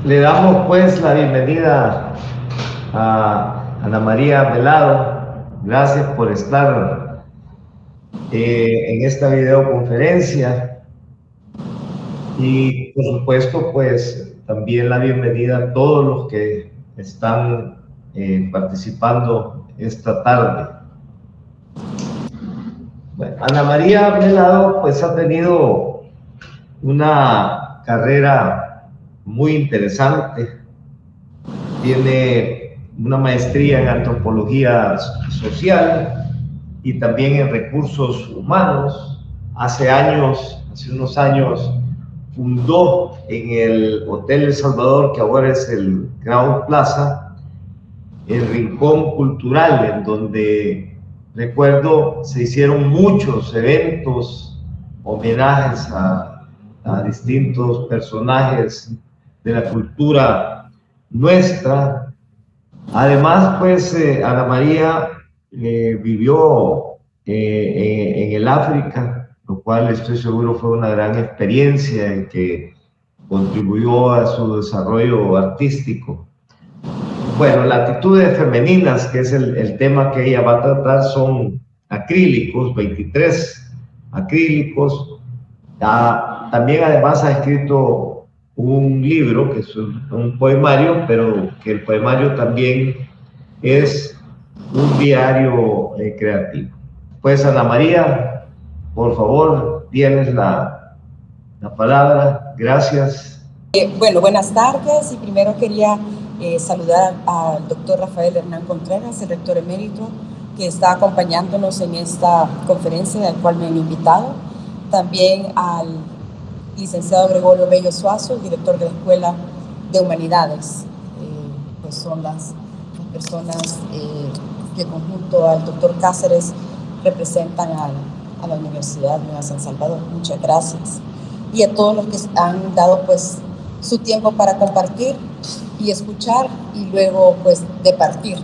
Le damos pues la bienvenida a Ana María Velado. Gracias por estar en esta videoconferencia y por supuesto pues también la bienvenida a todos los que están participando esta tarde. Bueno, Ana María Velado pues ha tenido una carrera muy interesante. Tiene una maestría en antropología social y también en recursos humanos. Hace unos años, fundó en el Hotel El Salvador, que ahora es el Crowne Plaza, el Rincón Cultural, en donde recuerdo se hicieron muchos eventos, homenajes a distintos personajes de la cultura nuestra. Además, pues Ana María vivió en el África, lo cual estoy seguro fue una gran experiencia en que contribuyó a su desarrollo artístico. Bueno, las actitudes femeninas, que es el tema que ella va a tratar, son acrílicos, 23 acrílicos. También además ha escrito un libro, que es un poemario, pero que el poemario también es un diario creativo. Pues Ana María, por favor, tienes la palabra. Gracias. Bueno, buenas tardes y primero quería saludar al doctor Rafael Hernán Contreras, el rector emérito, que está acompañándonos en esta conferencia a la cual me han invitado. También al licenciado Gregorio Bello Suazo, el director de la Escuela de Humanidades. Pues son las personas que conjunto al doctor Cáceres representan a la Universidad Nueva San Salvador. Muchas gracias. Y a todos los que han dado pues su tiempo para compartir y escuchar y luego pues departir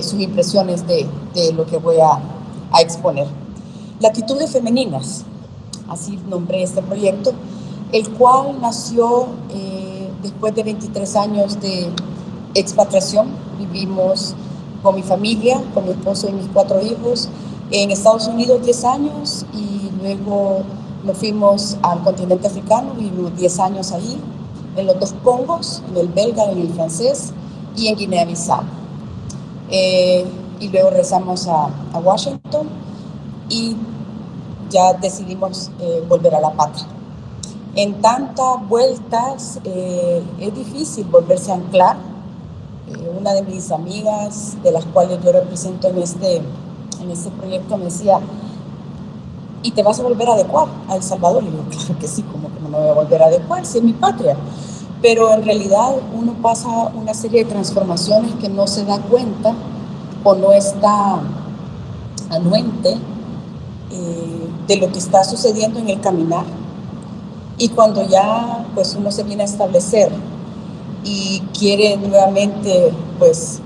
sus impresiones de lo que voy a exponer. Latitudes Femeninas, así nombré este proyecto, el cual nació después de 23 años de expatriación. Vivimos con mi familia, con mi esposo y mis 4 hijos en Estados Unidos 10 años y luego nos fuimos al continente africano, vivimos 10 años ahí, en los 2 Congos, en el belga, en el francés y en Guinea-Bissau. Y luego regresamos a Washington y ya decidimos volver a la patria. En tantas vueltas es difícil volverse a anclar. Una de mis amigas, de las cuales yo represento en este proyecto, me decía: ¿y te vas a volver a adecuar a El Salvador? Y yo, claro que sí, como que no me voy a volver a adecuar, si es mi patria. Pero en realidad uno pasa una serie de transformaciones que no se da cuenta o no está anuente de lo que está sucediendo en el caminar. Y cuando ya pues uno se viene a establecer y quiere nuevamente pues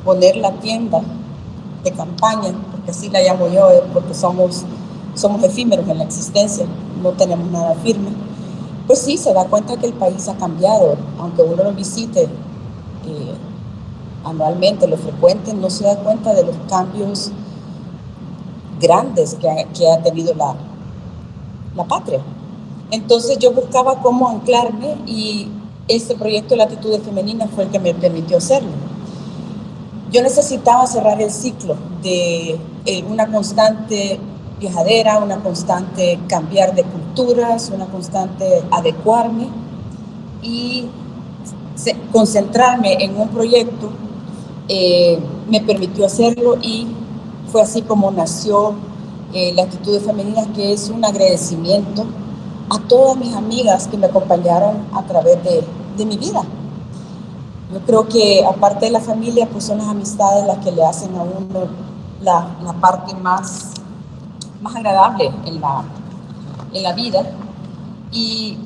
poner la tienda de campaña, porque así la llamo yo, porque somos efímeros en la existencia, no tenemos nada firme, pues sí, se da cuenta que el país ha cambiado. Aunque uno lo visite anualmente, lo frecuente, no se da cuenta de los cambios grandes que ha tenido la patria. Entonces yo buscaba cómo anclarme y este proyecto de Latitudes Femeninas fue el que me permitió hacerlo. Yo necesitaba cerrar el ciclo de una constante viajadera, una constante cambiar de culturas, una constante adecuarme y concentrarme en un proyecto me permitió hacerlo y fue así como nació Latitudes Femeninas, que es un agradecimiento a todas mis amigas que me acompañaron a través de mi vida. Yo creo que aparte de la familia, pues son las amistades las que le hacen a uno la parte más agradable en la vida. Y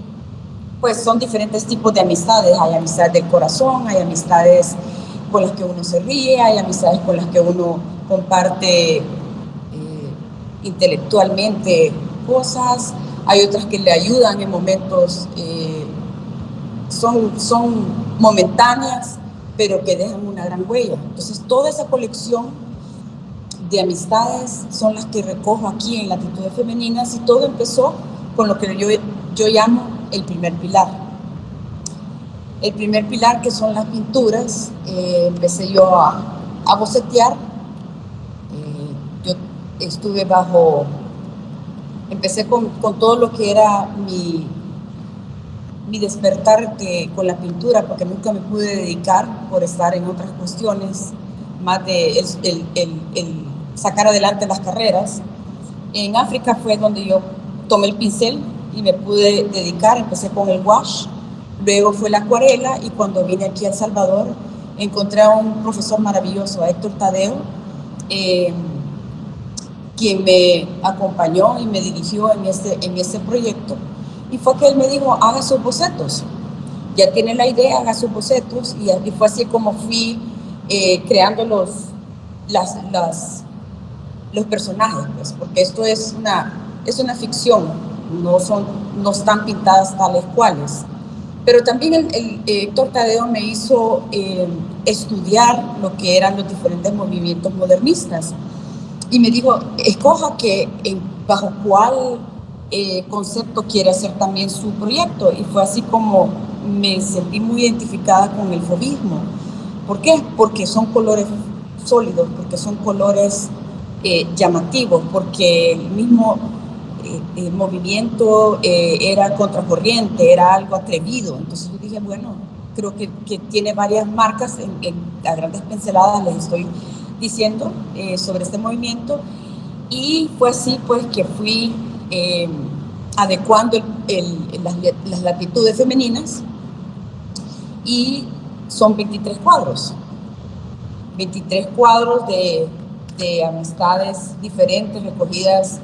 pues son diferentes tipos de amistades. Hay amistades del corazón, hay amistades con las que uno se ríe, hay amistades con las que uno comparte intelectualmente cosas, hay otras que le ayudan en momentos son momentáneas, pero que dejan una gran huella. Entonces, toda esa colección de amistades son las que recojo aquí en Latitudes Femeninas, y todo empezó con lo que yo llamo el primer pilar. El primer pilar, que son las pinturas, empecé yo a bocetear. Yo estuve empecé con todo lo que era mi despertar con la pintura, porque nunca me pude dedicar por estar en otras cuestiones, más de el sacar adelante las carreras. En África fue donde yo tomé el pincel y me pude dedicar. Empecé con el wash, luego fue la acuarela, y cuando vine aquí a El Salvador encontré a un profesor maravilloso, a Héctor Tadeo, quien me acompañó y me dirigió en este proyecto. Y fue que él me dijo, haga sus bocetos. Ya tiene la idea, haga sus bocetos. Y fue así como fui creando los personajes, pues, porque esto es una ficción, no están pintadas tales cuales. Pero también el Héctor Tadeo me hizo estudiar lo que eran los diferentes movimientos modernistas. Y me dijo, escoja bajo cuál concepto quiere hacer también su proyecto. Y fue así como me sentí muy identificada con el fauvismo. ¿Por qué? Porque son colores sólidos, porque son colores llamativos, porque el mismo movimiento era contracorriente, era algo atrevido. Entonces yo dije, bueno, creo que tiene varias marcas, a grandes pinceladas les estoy diciendo sobre este movimiento. Y fue así pues que fui adecuando las Latitudes Femeninas, y son 23 cuadros. 23 cuadros de amistades diferentes recogidas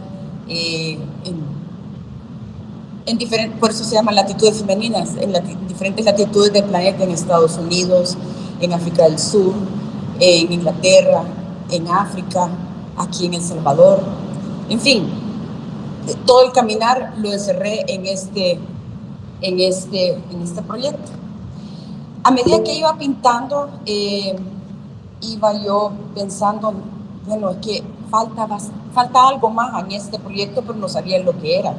por eso se llaman Latitudes Femeninas, en diferentes latitudes del planeta, en Estados Unidos, en África del Sur, en Inglaterra, en África, aquí en El Salvador. En fin, todo el caminar lo encerré en este proyecto. A medida que iba pintando, iba yo pensando, bueno, es que falta algo más en este proyecto, pero no sabía lo que era.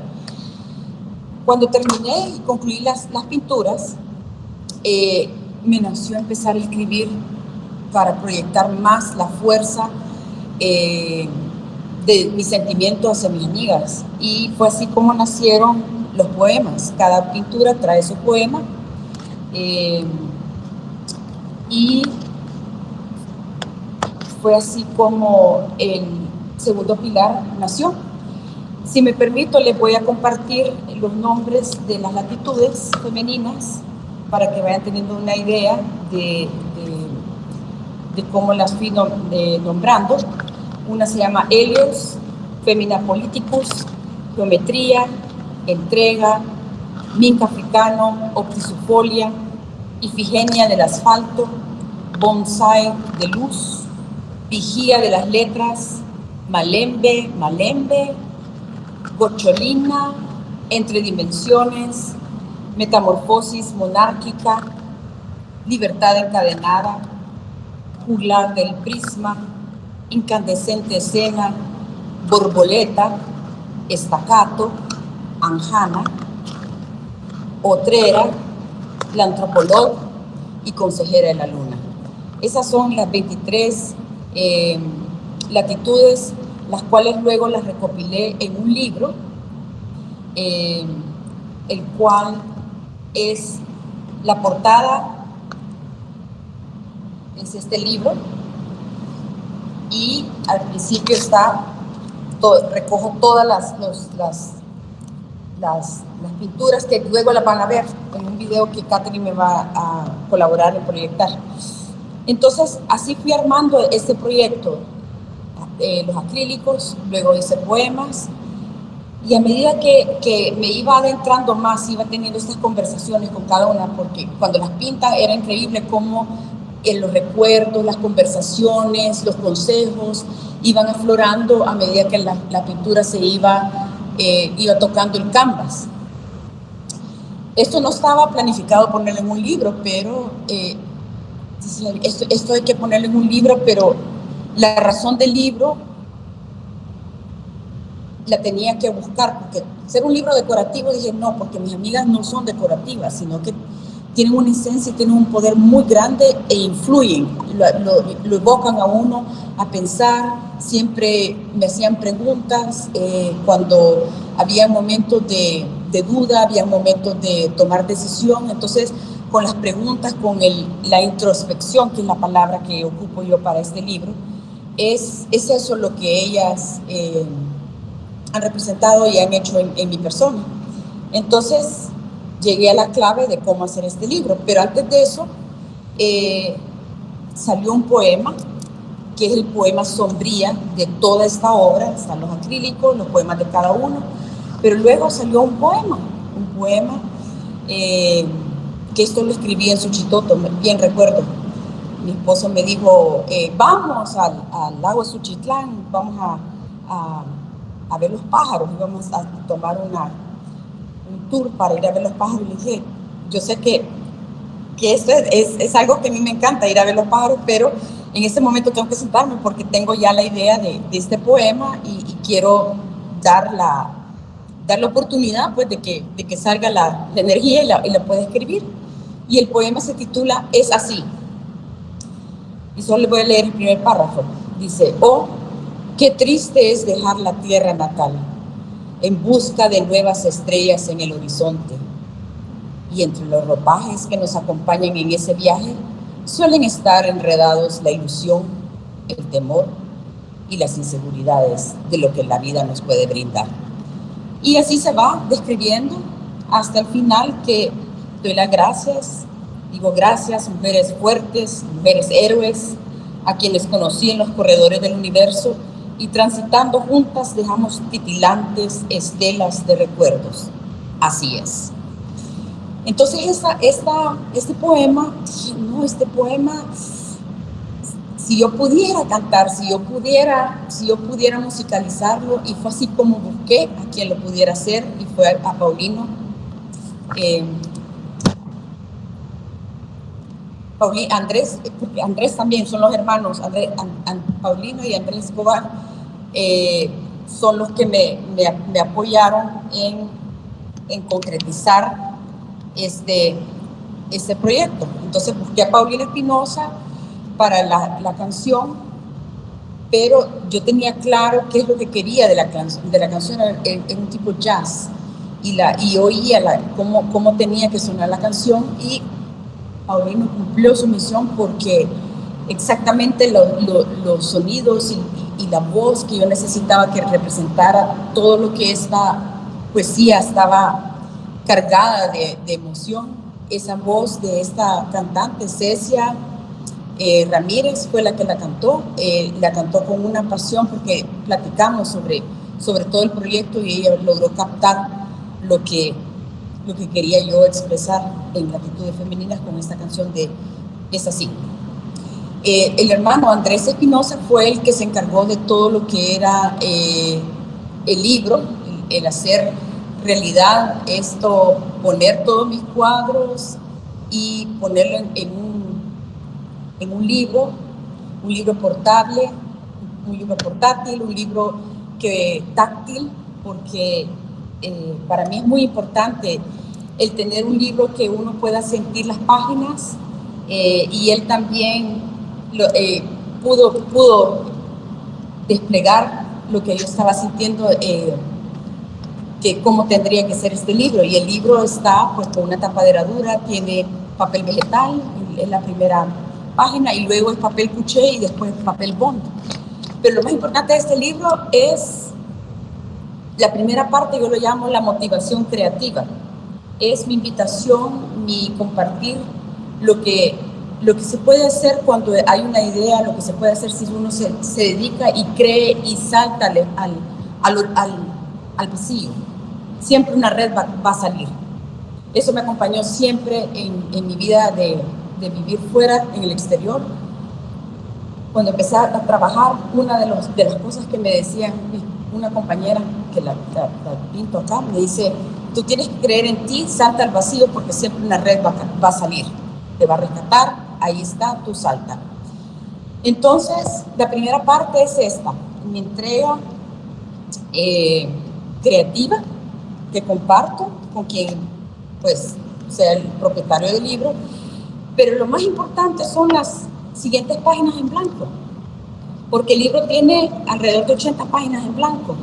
Cuando terminé y concluí las pinturas, me nació empezar a escribir para proyectar más la fuerza de mis sentimientos hacia mis amigas. Y fue así como nacieron los poemas. Cada pintura trae su poema. Y fue así como el segundo pilar nació. Si me permito, les voy a compartir los nombres de las Latitudes Femeninas para que vayan teniendo una idea de cómo las fui nombrando. Una se llama Helios, Femina Politicus, Geometría, Entrega, Minca Africano, Optisufolia, Ifigenia del Asfalto, Bonsai de Luz, Vigía de las Letras, Malembe, Gocholina, Entre Dimensiones, Metamorfosis Monárquica, Libertad Encadenada, Juglar del Prisma, Incandescente Escena, Borboleta, Estacato, Anjana, Otrera, La Antropolog y Consejera de la Luna. Esas son las 23 latitudes, las cuales luego las recopilé en un libro, el cual es la portada, es este libro, y al principio recojo todas las pinturas que luego las van a ver en un video que Catherine me va a colaborar en proyectar. Entonces, así fui armando este proyecto, los acrílicos, luego hice poemas, y a medida que me iba adentrando más, iba teniendo estas conversaciones con cada una, porque cuando las pintan era increíble cómo los recuerdos, las conversaciones, los consejos iban aflorando a medida que la pintura se iba tocando el canvas. Esto no estaba planificado ponerlo en un libro, pero esto hay que ponerlo en un libro, pero la razón del libro la tenía que buscar, porque ser un libro decorativo, dije no, porque mis amigas no son decorativas, sino que tienen una esencia y tienen un poder muy grande e influyen, lo evocan a uno a pensar. Siempre me hacían preguntas cuando había momentos de duda, había momentos de tomar decisión. Entonces, con las preguntas, con la introspección, que es la palabra que ocupo yo para este libro, es eso lo que ellas han representado y han hecho en mi persona. Entonces, llegué a la clave de cómo hacer este libro, pero antes de eso salió un poema, que es el poema sombría de toda esta obra. Están los acrílicos, los poemas de cada uno, pero luego salió un poema que esto lo escribí en Suchitoto, bien recuerdo. Mi esposo me dijo, vamos al lago de Suchitlán, vamos a ver los pájaros, y vamos a tomar un tour para ir a ver los pájaros. Y le dije, yo sé que esto es algo que a mí me encanta, ir a ver los pájaros, pero en este momento tengo que sentarme porque tengo ya la idea de este poema y quiero dar la oportunidad, pues, de que salga la energía y la pueda escribir. Y el poema se titula Es así. Y solo le voy a leer el primer párrafo. Dice, oh, qué triste es dejar la tierra natal en busca de nuevas estrellas en el horizonte. Y entre los ropajes que nos acompañan en ese viaje suelen estar enredados la ilusión, el temor y las inseguridades de lo que la vida nos puede brindar. Y así se va describiendo hasta el final, que doy las gracias. Digo gracias, mujeres fuertes, mujeres héroes, a quienes conocí en los corredores del universo, y transitando juntas dejamos titilantes estelas de recuerdos. Así es. Entonces este poema, dije, no, este poema, si yo pudiera cantar, si yo pudiera musicalizarlo, y fue así como busqué a quien lo pudiera hacer, y fue a Paulino. Andrés también, son los hermanos, Paulino y Andrés Escobar, son los que me apoyaron en concretizar este proyecto. Entonces busqué a Paulina Espinosa para la canción, pero yo tenía claro qué es lo que quería de la canción, en un tipo jazz, y oía cómo tenía que sonar la canción, y Paulino cumplió su misión, porque exactamente los sonidos y la voz que yo necesitaba que representara todo lo que esta poesía estaba cargada de emoción. Esa voz de esta cantante, Cecia Ramírez, fue la que la cantó con una pasión, porque platicamos sobre todo el proyecto, y ella logró captar lo que quería yo expresar en Latitudes Femeninas con esta canción de Es así. El hermano Andrés Espinosa fue el que se encargó de todo lo que era el libro, el hacer realidad esto, poner todos mis cuadros y ponerlo en un libro portátil, un libro táctil, porque para mí es muy importante el tener un libro que uno pueda sentir las páginas, y él también pudo desplegar lo que yo estaba sintiendo, que cómo tendría que ser este libro. Y el libro está pues con una tapadera dura, tiene papel vegetal, es la primera página, y luego es papel couché y después papel bond. Pero lo más importante de este libro es la primera parte, yo lo llamo la motivación creativa. Es mi invitación, mi compartir lo que se puede hacer cuando hay una idea, lo que se puede hacer si uno se dedica y cree y salta al vacío. Siempre una red va a salir. Eso me acompañó siempre en mi vida de vivir fuera, en el exterior. Cuando empecé a trabajar, una de las cosas que me decían, una compañera que la pinto acá, me dice, Tú tienes que creer en ti, salta al vacío porque siempre una red va a salir, te va a rescatar, ahí está, tú salta. Entonces, la primera parte es esta, mi entrega creativa que comparto con quien pues sea el propietario del libro, pero lo más importante son las siguientes páginas en blanco, porque el libro tiene alrededor de 80 páginas en blanco,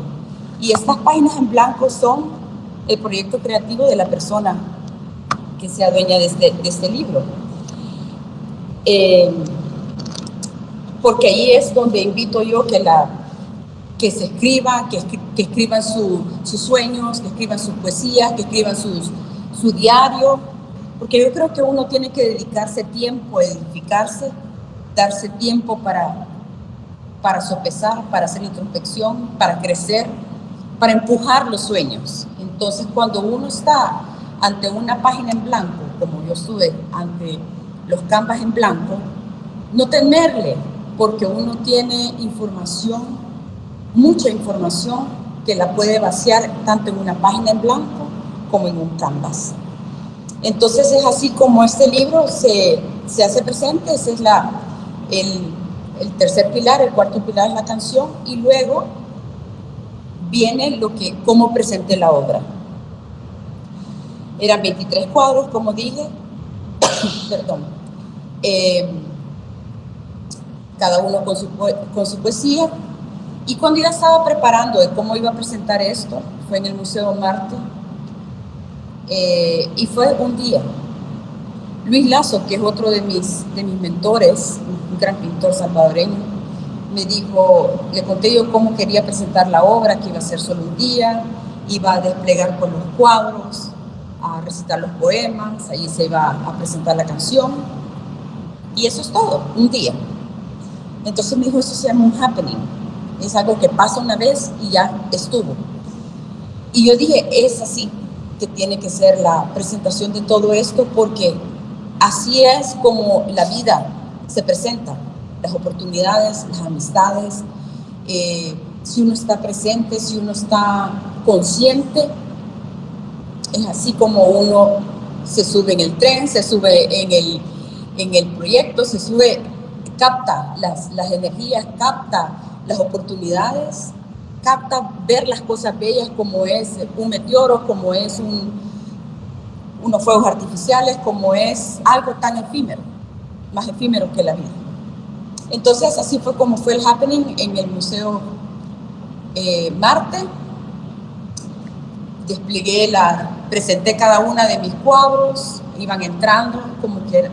y estas páginas en blanco son el proyecto creativo de la persona que sea dueña de este libro. Porque ahí es donde invito yo que se escriba, que escriban sus sueños, que escriban sus poesías, que escriban su diario, porque yo creo que uno tiene que dedicarse tiempo a edificarse, darse tiempo para sopesar, para hacer introspección, para crecer, para empujar los sueños. Entonces, cuando uno está ante una página en blanco, como yo estuve ante los canvas en blanco, no temerle, porque uno tiene información, mucha información, que la puede vaciar tanto en una página en blanco como en un canvas. Entonces es así como este libro se hace presente. Ese es el tercer pilar. El cuarto pilar es la canción, y luego viene cómo presenté la obra. Eran 23 cuadros, como dije, perdón, cada uno con su poesía. Y cuando ya estaba preparando de cómo iba a presentar esto, fue en el Museo Marte, y fue un día. Luis Lazo, que es otro de mis mentores, un gran pintor salvadoreño, me dijo, le conté yo cómo quería presentar la obra, que iba a ser solo un día, iba a desplegar con los cuadros, a recitar los poemas, ahí se iba a presentar la canción, y eso es todo, un día. Entonces me dijo, eso se llama un happening, es algo que pasa una vez y ya estuvo. Y yo dije, es así que tiene que ser la presentación de todo esto, porque así es como la vida se presenta, las oportunidades, las amistades. Si uno está presente, si uno está consciente, es así como uno se sube en el tren, se sube en el proyecto, se sube, capta las energías, capta las oportunidades, capta ver las cosas bellas, como es un meteoro, como es unos fuegos artificiales, como es algo tan efímero, más efímero que la vida. Entonces así fue como fue el happening en el Museo Marte. Presenté cada una de mis cuadros, iban entrando como que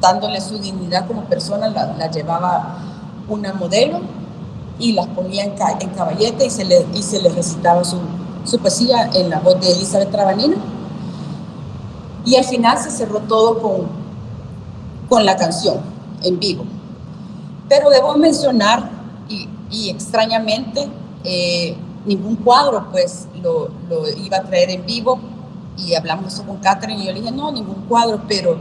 dándole su dignidad como persona, la llevaba una modelo y las ponía en caballete, y se les recitaba su poesía en la voz de Elizabeth Trabanino. Y al final se cerró todo con la canción en vivo. Pero debo mencionar, y extrañamente, ningún cuadro pues lo iba a traer en vivo, y hablamos eso con Catherine, y yo le dije, no, ningún cuadro, pero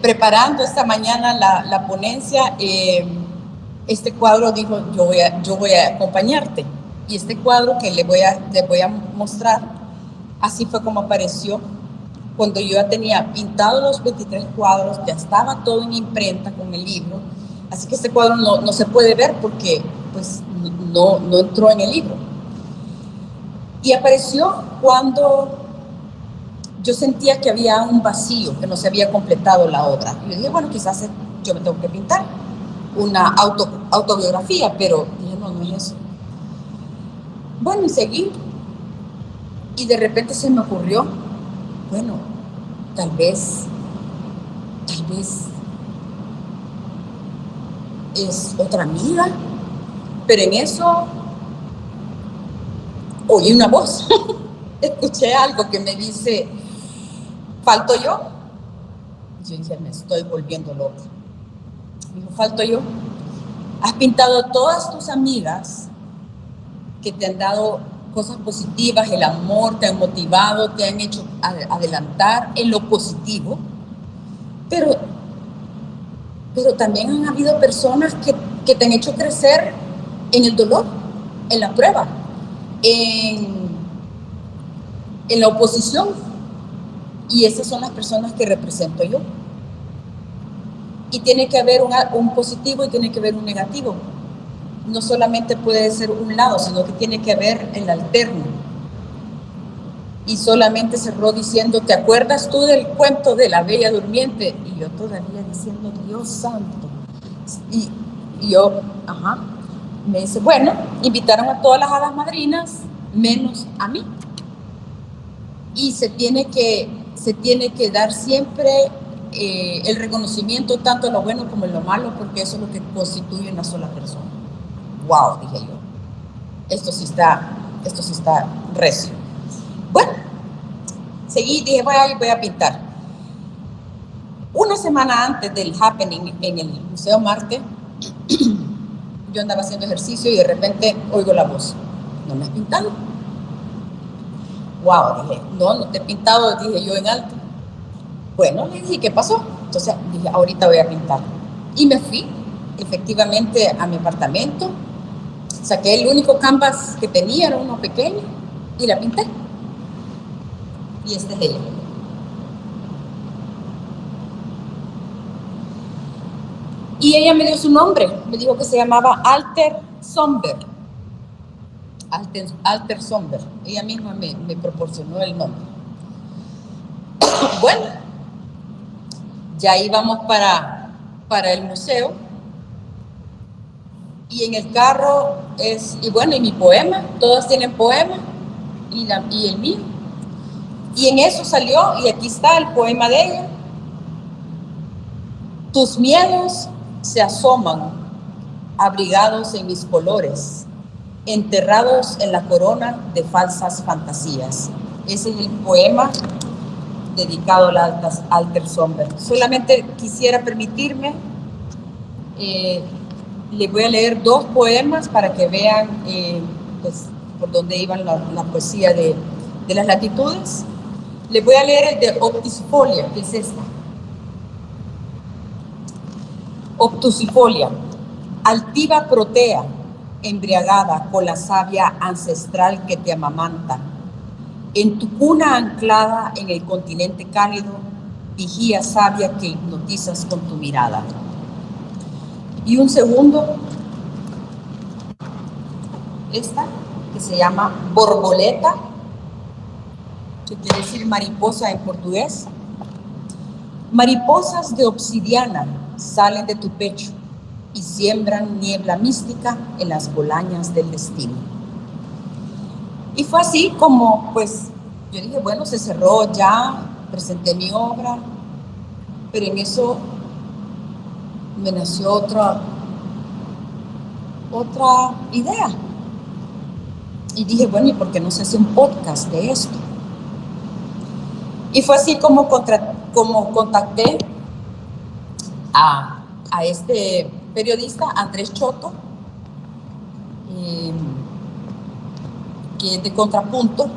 preparando esta mañana la ponencia, este cuadro dijo, yo voy a acompañarte, y este cuadro que les voy a mostrar, así fue como apareció. Cuando yo ya tenía pintado los 23 cuadros, ya estaba todo en imprenta con el libro, así que este cuadro no se puede ver porque pues no entró en el libro. Y apareció cuando yo sentía que había un vacío, que no se había completado la obra. Y yo dije, bueno, quizás yo me tengo que pintar una autobiografía, pero dije, no es eso. Bueno, y seguí, y de repente se me ocurrió, bueno, tal vez es otra amiga, pero en eso oí una voz, escuché algo que me dice, ¿falto yo? Yo dije, me estoy volviendo loca. Me dijo, ¿falto yo? Has pintado a todas tus amigas que te han dado cosas positivas, el amor, te han motivado, te han hecho adelantar en lo positivo, pero también han habido personas que te han hecho crecer en el dolor, en la prueba, en en la oposición, y esas son las personas que represento yo. Y tiene que haber un positivo y tiene que haber un negativo. No solamente puede ser un lado, sino que tiene que haber el alterno. Y solamente cerró diciendo, ¿te acuerdas tú del cuento de la Bella Durmiente? Y yo todavía diciendo, Dios santo. Y yo, ajá, me dice, bueno, invitaron a todas las hadas madrinas, menos a mí. Y se tiene que dar siempre el reconocimiento tanto en lo bueno como en lo malo, porque eso es lo que constituye una sola persona. Wow, dije yo. Esto sí está recio. Bueno, seguí, dije, voy a pintar. Una semana antes del happening en el Museo Marte, yo andaba haciendo ejercicio y de repente oigo la voz. ¿No me has pintado? Wow, dije, no te he pintado, dije yo en alto. Bueno, le dije, ¿qué pasó? Entonces dije, ahorita voy a pintar. Y me fui, efectivamente, a mi apartamento. Saqué el único canvas que tenía, era uno pequeño, y la pinté. Y esta es ella. Y ella me dio su nombre, me dijo que se llamaba Alter Somber. Alter Somber. Ella misma me proporcionó el nombre. Bueno, ya íbamos para el museo. Y en el carro y mi poema, todas tienen poema, y el mío. Y en eso salió, y aquí está el poema de ella. Tus miedos se asoman, abrigados en mis colores, enterrados en la corona de falsas fantasías. Ese es el poema dedicado al Alter Somber. Solamente quisiera permitirme, les voy a leer 2 poemas para que vean pues, por dónde iban la poesía de las latitudes. Les voy a leer el de Obtusifolia, que es esta. Obtusifolia, altiva protea, embriagada con la savia ancestral que te amamanta. En tu cuna anclada en el continente cálido, vigía sabia que hipnotizas con tu mirada. Y un segundo, esta, que se llama Borboleta, que quiere decir mariposa en portugués. Mariposas de obsidiana salen de tu pecho y siembran niebla mística en las bolañas del destino. Y fue así como, pues, yo dije, bueno, se cerró ya, presenté mi obra, pero en eso me nació otra idea. Y dije, bueno, ¿y por qué no se hace un podcast de esto? Y fue así como contacté a este periodista, Andrés Choto, que es de Contrapunto,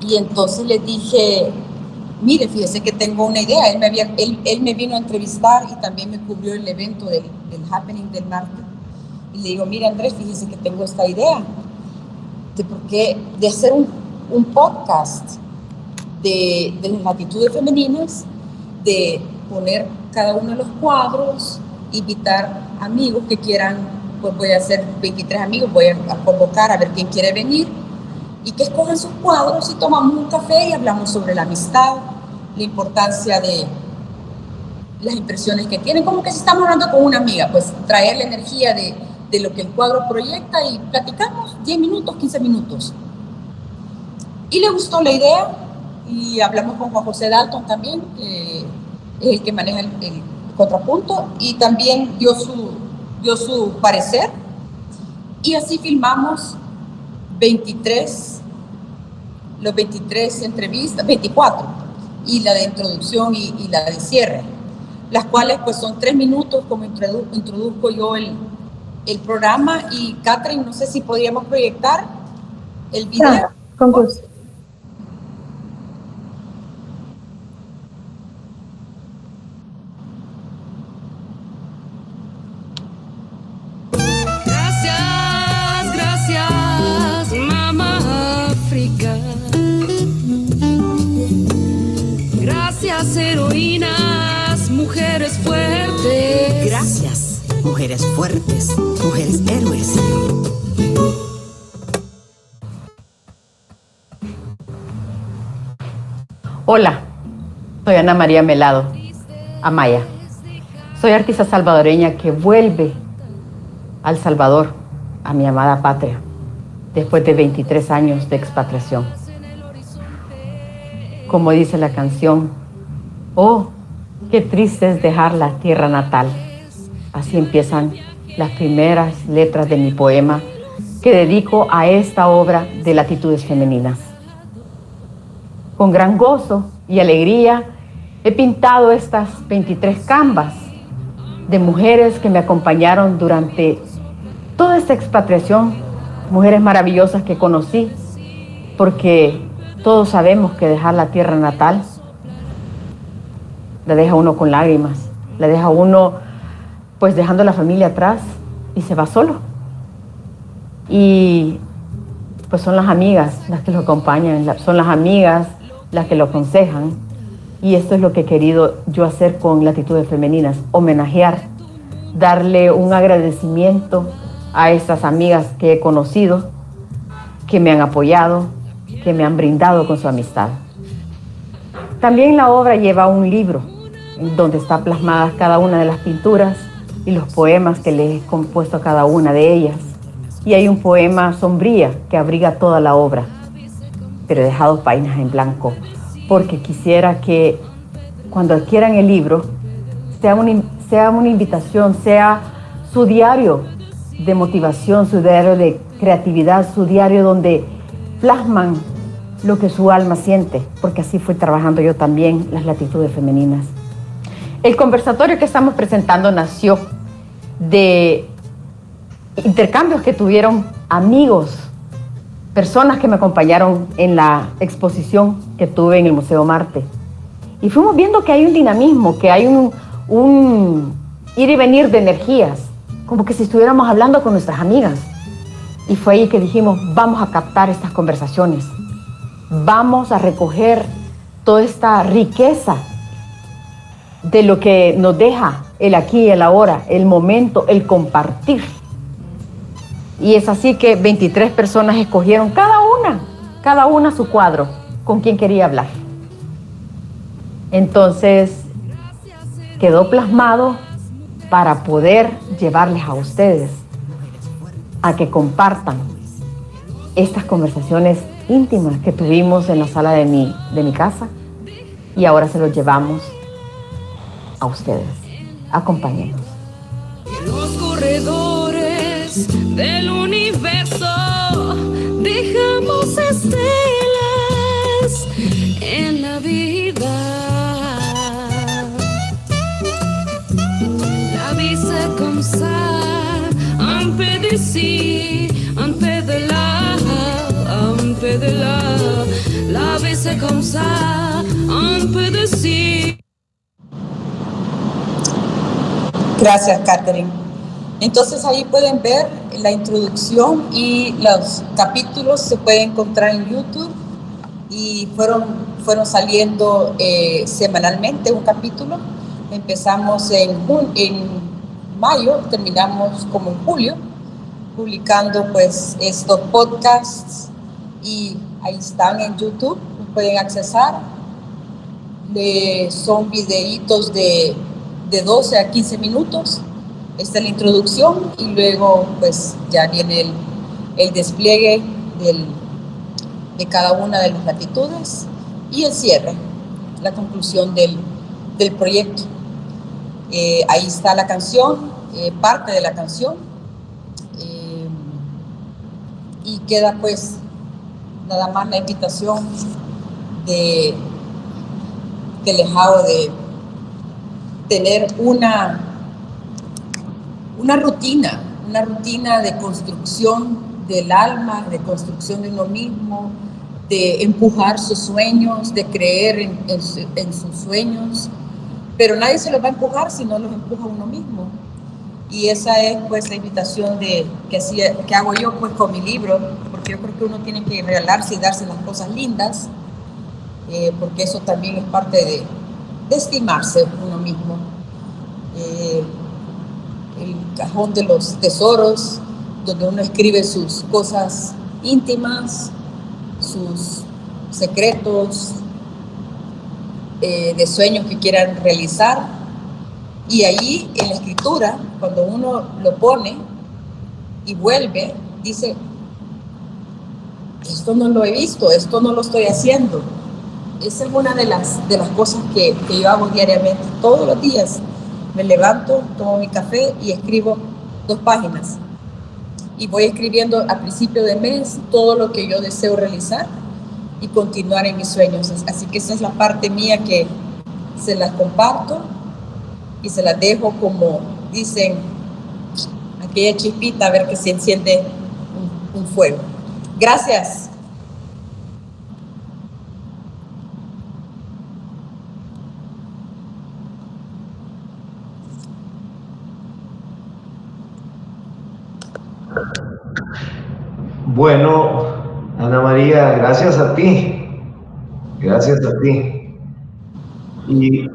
y entonces le dije, mire, fíjese que tengo una idea. Él me vino a entrevistar y también me cubrió el evento del happening del Marte. Y le digo, mire, Andrés, fíjese que tengo esta idea de hacer un podcast de las latitudes femeninas, de poner cada uno de los cuadros, invitar amigos que quieran, pues voy a hacer 23 amigos, voy a convocar a ver quién quiere venir, y que escojan sus cuadros y tomamos un café y hablamos sobre la amistad, la importancia de las impresiones que tienen, como que si estamos hablando con una amiga, pues traer la energía de lo que el cuadro proyecta y platicamos 10 minutos, 15 minutos. Y le gustó la idea y hablamos con Juan José Dalton también, que es el que maneja el Contrapunto, y también dio su parecer, y así filmamos los 23 entrevistas, 24, y la de introducción y la de cierre, las cuales pues son 3 minutos como introduzco yo el programa. Y Catherine, no sé si podríamos proyectar el video. Claro, con gusto. Gracias, mamá África. heroínas, mujeres fuertes. Gracias, mujeres fuertes, mujeres héroes. Hola, soy Ana María Melado, Amaya. Soy artista salvadoreña que vuelve al Salvador, a mi amada patria, después de 23 años de expatriación. Como dice la canción, oh, qué triste es dejar la tierra natal. Así empiezan las primeras letras de mi poema que dedico a esta obra de latitudes femeninas. Con gran gozo y alegría he pintado estas 23 canvas de mujeres que me acompañaron durante toda esta expatriación, mujeres maravillosas que conocí, porque todos sabemos que dejar la tierra natal la deja uno con lágrimas, la deja uno pues dejando la familia atrás y se va solo. Y pues son las amigas las que lo acompañan, son las amigas las que lo aconsejan. Y esto es lo que he querido yo hacer con Latitudes Femeninas, homenajear, darle un agradecimiento a estas amigas que he conocido, que me han apoyado, que me han brindado con su amistad. También la obra lleva un libro donde está plasmadas cada una de las pinturas y los poemas que le he compuesto a cada una de ellas. Y hay un poema Sombría que abriga toda la obra, pero he dejado páginas en blanco porque quisiera que cuando adquieran el libro sea una invitación, sea su diario de motivación, su diario de creatividad, su diario donde plasman lo que su alma siente, porque así fui trabajando yo también las latitudes femeninas. El conversatorio que estamos presentando nació de intercambios que tuvieron amigos, personas que me acompañaron en la exposición que tuve en el Museo Marte. Y fuimos viendo que hay un dinamismo, que hay un ir y venir de energías, como que si estuviéramos hablando con nuestras amigas. Y fue ahí que dijimos, vamos a captar estas conversaciones, vamos a recoger toda esta riqueza de lo que nos deja el aquí y el ahora, el momento, el compartir. Y es así que 23 personas escogieron cada una su cuadro, con quien quería hablar. Entonces, quedó plasmado para poder llevarles a ustedes a que compartan estas conversaciones íntimas que tuvimos en la sala de mi casa y ahora se los llevamos a ustedes. Acompáñenos. Los corredores del universo dejamos estelas en la vida. La vie c'est comme ça, un peu d'ici, un peu de là, un peu de là. La vie c'est comme ça, un peu d'ici. Gracias, Catherine. Entonces ahí pueden ver la introducción y los capítulos se pueden encontrar en YouTube y fueron saliendo semanalmente un capítulo. Empezamos en mayo, terminamos como en julio, publicando pues estos podcasts y ahí están en YouTube, los pueden accesar. Son videitos de 12 a 15 minutos. Esta es la introducción y luego pues ya viene el despliegue de cada una de las latitudes y el cierre, la conclusión del proyecto. Ahí está la canción, parte de la canción, y queda pues nada más la invitación que les hago de tener una rutina de construcción del alma, de construcción de uno mismo, de empujar sus sueños, de creer en sus sueños, pero nadie se los va a empujar si no los empuja uno mismo. Y esa es pues la invitación que hago yo pues con mi libro, porque yo creo que uno tiene que regalarse y darse las cosas lindas, porque eso también es parte de estimarse uno mismo. El cajón de los tesoros, donde uno escribe sus cosas íntimas, sus secretos, de sueños que quieran realizar. Y ahí en la escritura, cuando uno lo pone y vuelve, dice, esto no lo he visto, esto no lo estoy haciendo. Esa es una de las cosas que yo hago diariamente. Todos los días me levanto, tomo mi café y escribo 2 páginas. Y voy escribiendo a principio de mes todo lo que yo deseo realizar y continuar en mis sueños. Así que esa es la parte mía que se las comparto y se las dejo, como dicen, aquella chispita, a ver que se enciende un fuego. Gracias. Bueno, Ana María, gracias a ti. Gracias a ti. Y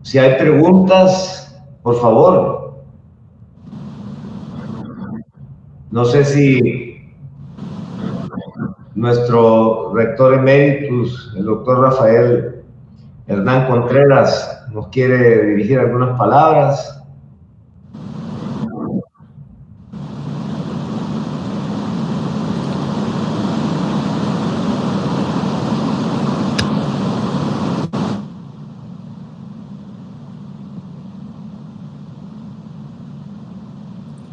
si hay preguntas, por favor. No sé si nuestro rector emeritus, el doctor Rafael Hernán Contreras, nos quiere dirigir algunas palabras.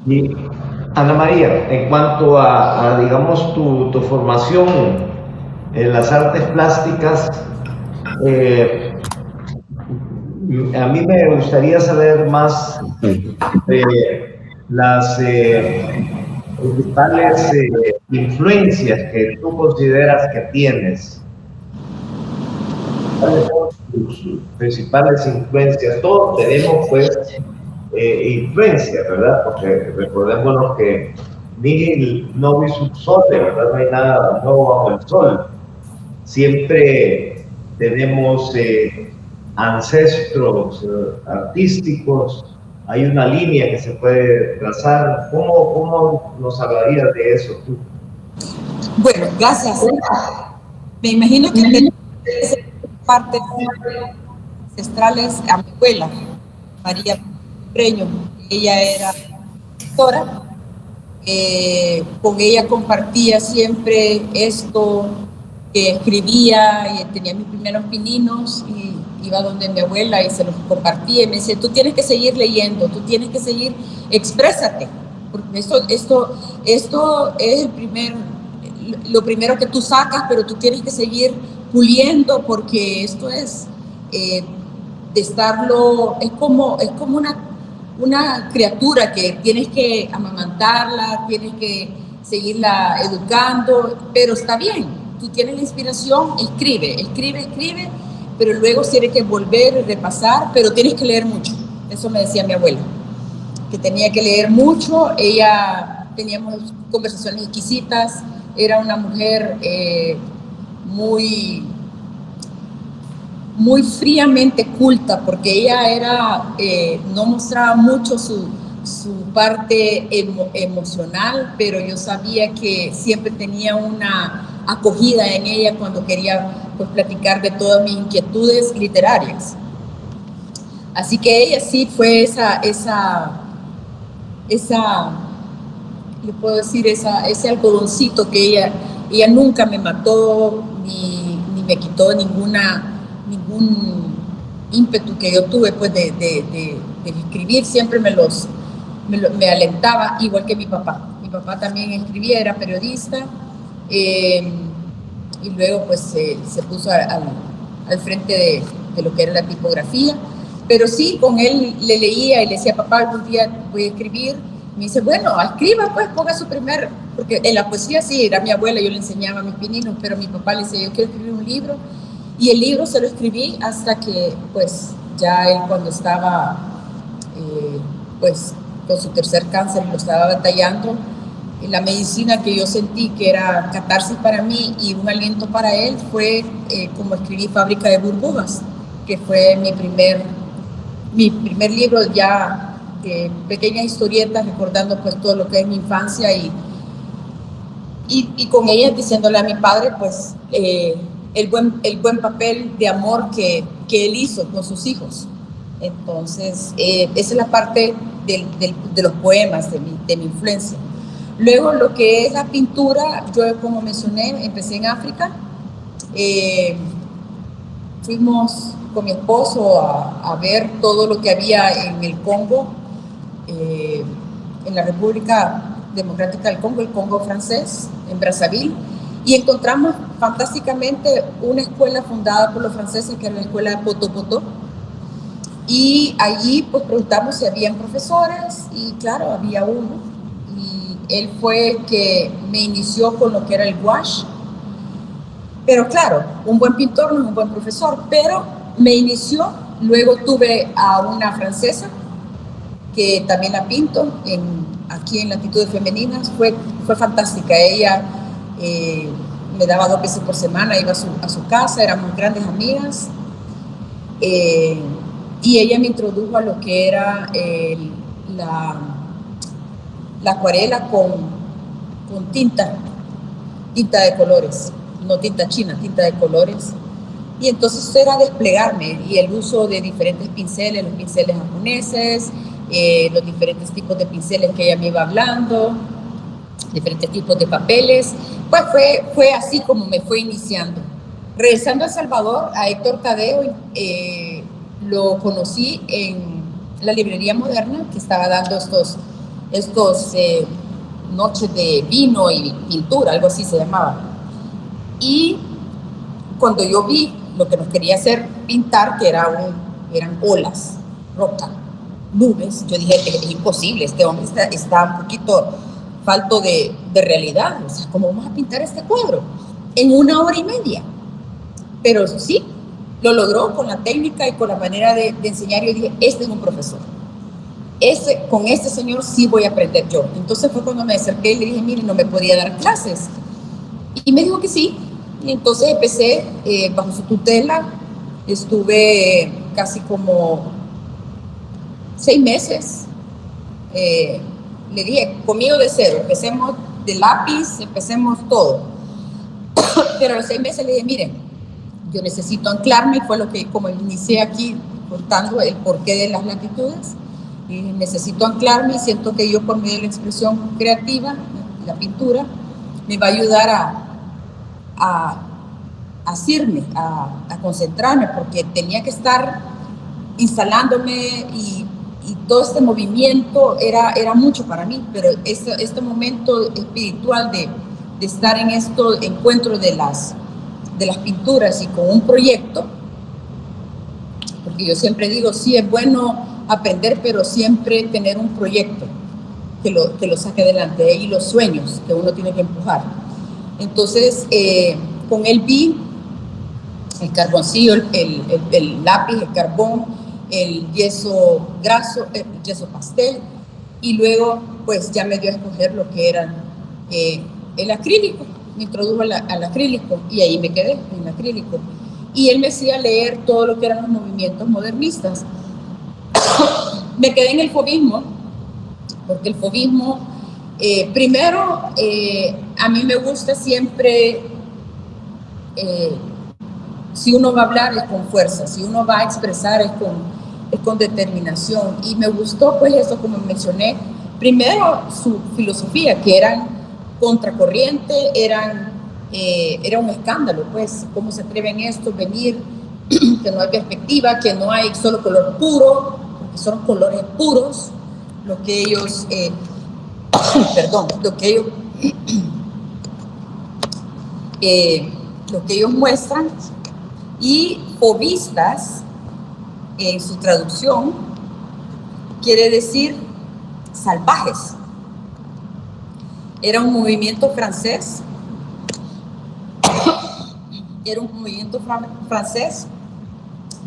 Y Ana María, en cuanto a digamos, tu formación en las artes plásticas, a mí me gustaría saber más de las principales influencias que tú consideras que tienes. ¿Cuáles son tus principales influencias? Todos tenemos, pues, influencia, ¿verdad? Porque recordémonos que nihil novi sub sole, ¿verdad? No hay nada nuevo bajo el sol. Siempre tenemos ancestros artísticos, hay una línea que se puede trazar. ¿Cómo nos hablarías de eso tú? Bueno, gracias. Me imagino que tenemos partes ancestrales a mi abuela, María Preño. Ella era doctora, con ella compartía siempre esto, que escribía y tenía mis primeros pininos y iba donde mi abuela y se los compartía y me decía, tú tienes que seguir leyendo, tú tienes que seguir, exprésate, porque esto es lo primero que tú sacas, pero tú tienes que seguir puliendo, porque esto es de estarlo, es como una criatura que tienes que amamantarla, tienes que seguirla educando, pero está bien, tú tienes la inspiración, escribe, pero luego tienes que volver y repasar, pero tienes que leer mucho. Eso me decía mi abuela, que tenía que leer mucho. Ella, teníamos conversaciones exquisitas, era una mujer muy fríamente culta, porque ella no mostraba mucho su parte emocional, pero yo sabía que siempre tenía una acogida en ella cuando quería, pues, platicar de todas mis inquietudes literarias. Así que ella sí fue esa le puedo decir, ese algodoncito que ella nunca me mató ni me quitó ningún ímpetu que yo tuve, pues, de escribir. Siempre me alentaba, igual que mi papá. Mi papá también escribía, era periodista, y luego, pues, se puso al frente de lo que era la tipografía. Pero sí, con él le leía y le decía, papá, algún día voy a escribir. Me dice, bueno, escriba, pues, ponga su primer, porque en la poesía sí, era mi abuela, yo le enseñaba a mis pininos, pero mi papá le decía, yo quiero escribir un libro. Y el libro se lo escribí hasta que, pues, ya él, cuando estaba, pues, con su tercer cáncer, lo estaba batallando, la medicina que yo sentí que era catarsis para mí y un aliento para él fue como escribí Fábrica de Burbujas. que fue mi primer libro ya de pequeñas historietas recordando pues todo lo que es mi infancia y con ellas diciéndole a mi padre pues el buen papel de amor que él hizo con sus hijos. Entonces esa es la parte de los poemas de mi influencia. Luego lo que es la pintura, yo como mencioné empecé en África. Fuimos con mi esposo a ver todo lo que había en el Congo, en la República Democrática del Congo, el Congo francés, en Brazzaville, y encontramos fantásticamente una escuela fundada por los franceses, que era la escuela de Poto-Poto, y allí pues preguntamos si habían profesores, y claro, había uno, y él fue el que me inició con lo que era el gouache. Pero claro, un buen pintor no es un buen profesor, pero me inició. Luego tuve a una francesa que también la pinto aquí en Latitudes Femeninas. Fue fantástica. Ella me daba 2 veces por semana, iba a su casa, éramos grandes amigas. Y ella me introdujo a lo que era la acuarela con tinta de colores. No tinta china, tinta de colores. Y entonces era desplegarme y el uso de diferentes pinceles, los pinceles japoneses, los diferentes tipos de pinceles que ella me iba hablando, diferentes tipos de papeles. Pues fue así como me fue iniciando. Regresando a El Salvador, a Héctor Tadeo, lo conocí en la librería moderna que estaba dando estos noches de vino y pintura, algo así se llamaba. Y cuando yo vi lo que nos quería hacer pintar, que eran olas, roca, nubes, yo dije, es imposible, este hombre está un poquito falto de realidad. O sea, ¿cómo vamos a pintar este cuadro en 1 hora y media? Pero sí, lo logró con la técnica y con la manera de enseñar. Yo dije, este es un profesor. Con este señor sí voy a aprender yo. Entonces fue cuando me acerqué y le dije, mire, no me podía dar clases. Y me dijo que sí. Y entonces empecé bajo su tutela. Estuve casi como 6 meses. Le dije, conmigo de cero, empecemos de lápiz, empecemos todo. Pero a los 6 meses le dije, mire, yo necesito anclarme, y fue lo que, como inicié aquí contando el porqué de las latitudes, y necesito anclarme y siento que yo por medio de la expresión creativa, la pintura, me va a ayudar a asirme, a concentrarme, porque tenía que estar instalándome y todo este movimiento era mucho para mí, pero este momento espiritual de estar en estos encuentros de las pinturas y con un proyecto, porque yo siempre digo, sí es bueno aprender, pero siempre tener un proyecto que lo saque adelante, y los sueños que uno tiene que empujar. Entonces, con él vi el carboncillo, el lápiz, el carbón, el yeso graso, el yeso pastel, y luego pues ya me dio a escoger lo que era el acrílico. Me introdujo al acrílico y ahí me quedé en el acrílico. Y él me hacía leer todo lo que eran los movimientos modernistas. Me quedé en el fauvismo, porque el fauvismo, primero, a mí me gusta siempre, si uno va a hablar es con fuerza, si uno va a expresar es con determinación. Y me gustó pues eso, como mencioné, primero su filosofía, que eran contracorriente, era un escándalo, pues, cómo se atreven estos a venir, que no hay perspectiva, que no hay solo color puro, porque son colores puros, lo que ellos, lo que ellos muestran. Y fauvistas, en su traducción, quiere decir salvajes. Era un movimiento francés,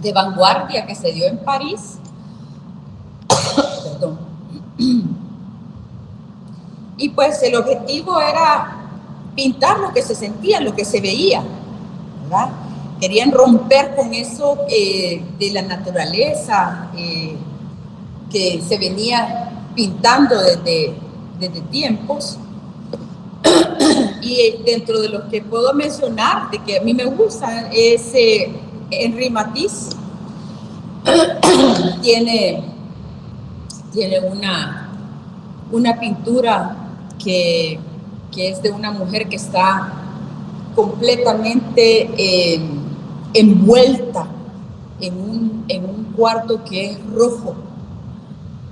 de vanguardia que se dio en París. Perdón. Y pues el objetivo era pintar lo que se sentía, lo que se veía, ¿verdad? querían romper con eso de la naturaleza que se venía pintando desde tiempos. Y dentro de los que puedo mencionar, de que a mí me gusta, es Henri Matisse. Tiene una pintura que es de una mujer que está completamente envuelta en un cuarto que es rojo,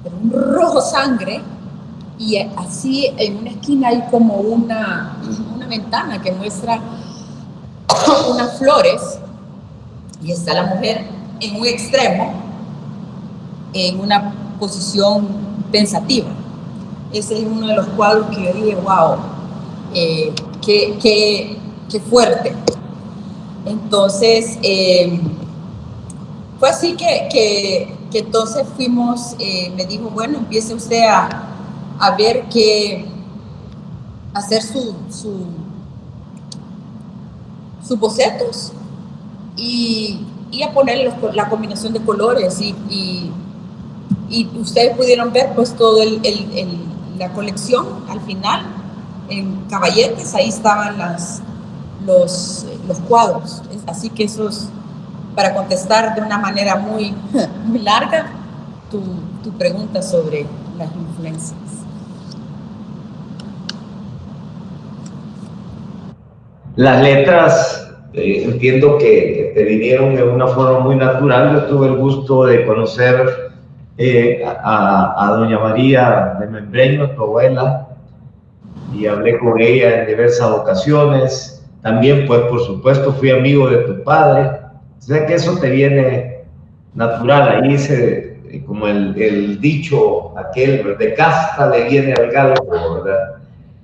pero un rojo sangre, y así en una esquina hay como una ventana que muestra unas flores, y está la mujer en un extremo, en una posición pensativa. Ese es uno de los cuadros que yo dije, wow, qué fuerte. Entonces, fue así que entonces fuimos, me dijo, bueno, empiece usted a ver hacer sus bocetos y a poner la combinación de colores y ustedes pudieron ver pues todo la colección al final en Caballetes, ahí estaban los cuadros. Así que eso es para contestar de una manera muy larga tu pregunta sobre las influencias. Las letras, entiendo que te vinieron de una forma muy natural. Yo tuve el gusto de conocer a doña María de Membreño, tu abuela, y hablé con ella en diversas ocasiones. También, pues, por supuesto, fui amigo de tu padre. O sea que eso te viene natural. Ahí como el dicho aquel, de casta le viene al galgo, ¿verdad?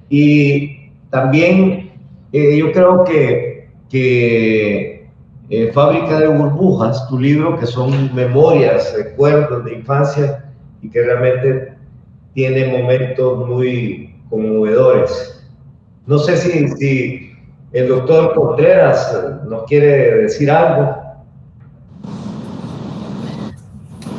Y también yo creo que Fábrica de Burbujas, tu libro, que son memorias, recuerdos de infancia y que realmente tiene momentos muy conmovedores. No sé si el doctor Contreras nos quiere decir algo.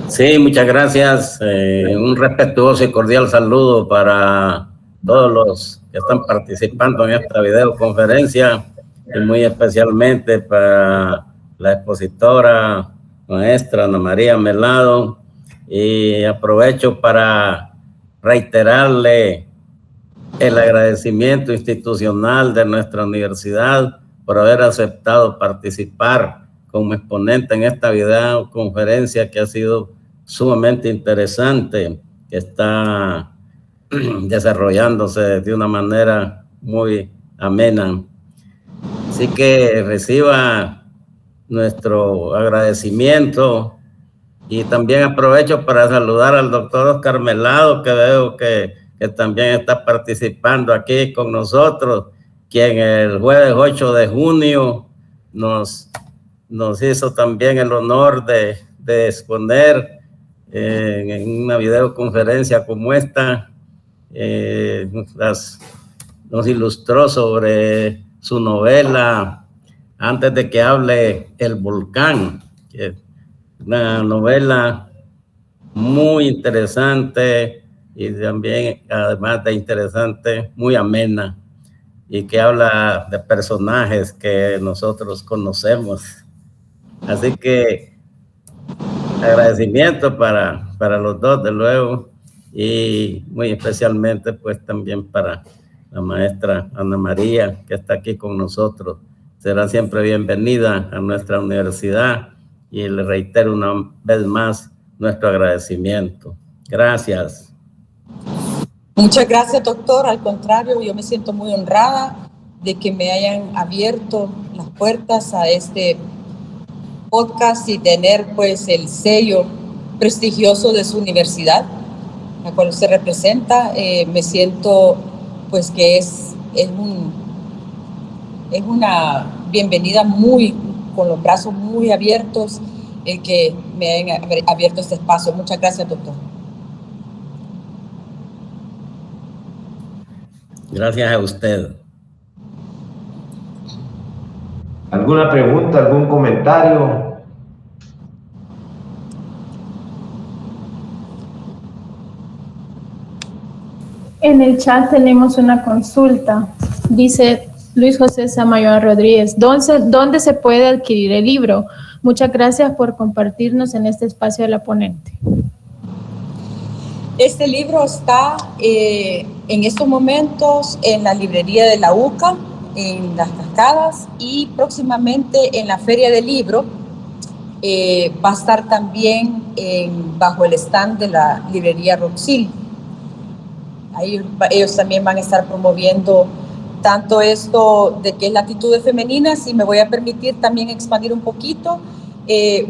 Sí, muchas gracias. Un respetuoso y cordial saludo para todos los que están participando en esta videoconferencia y muy especialmente para la expositora maestra Ana María Melado, y aprovecho para reiterarle el agradecimiento institucional de nuestra universidad por haber aceptado participar como exponente en esta videoconferencia que ha sido sumamente interesante, que está desarrollándose de una manera muy amena. Así que reciba nuestro agradecimiento y también aprovecho para saludar al doctor Oscar Melado, que veo que también está participando aquí con nosotros, quien el jueves 8 de junio nos hizo también el honor de exponer en una videoconferencia como esta. Nos ilustró sobre su novela Antes de que hable el volcán, que es una novela muy interesante y también, además de interesante, muy amena, y que habla de personajes que nosotros conocemos. Así que agradecimiento para los dos, de luego, y muy especialmente pues también para la maestra Ana María, que está aquí con nosotros. Será siempre bienvenida a nuestra universidad y le reitero una vez más nuestro agradecimiento. Gracias. Muchas gracias, doctor. Al contrario, yo me siento muy honrada de que me hayan abierto las puertas a este podcast y tener pues el sello prestigioso de su universidad, la cual usted representa. Me siento pues que es una bienvenida con los brazos muy abiertos, el que me hayan abierto este espacio. Muchas gracias, doctor. Gracias a usted. ¿Alguna pregunta, algún comentario? En el chat tenemos una consulta. Dice Luis José Samayoa Rodríguez, ¿dónde se puede adquirir el libro? Muchas gracias por compartirnos en este espacio de la ponente. Este libro está en estos momentos en la librería de la UCA, en Las Cascadas, y próximamente en la Feria del Libro. Va a estar también bajo el stand de la librería Roxil. Ahí ellos también van a estar promoviendo tanto esto de que es latitudes femeninas, y me voy a permitir también expandir un poquito.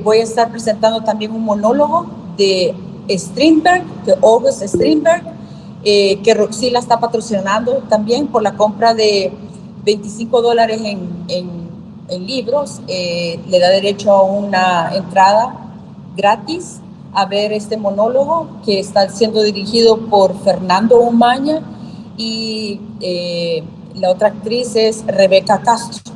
Voy a estar presentando también un monólogo de Strindberg, de August Strindberg, que Roxila está patrocinando también por la compra de $25 en libros. Le da derecho a una entrada gratis a ver este monólogo, que está siendo dirigido por Fernando Umaña, y la otra actriz es Rebeca Castro.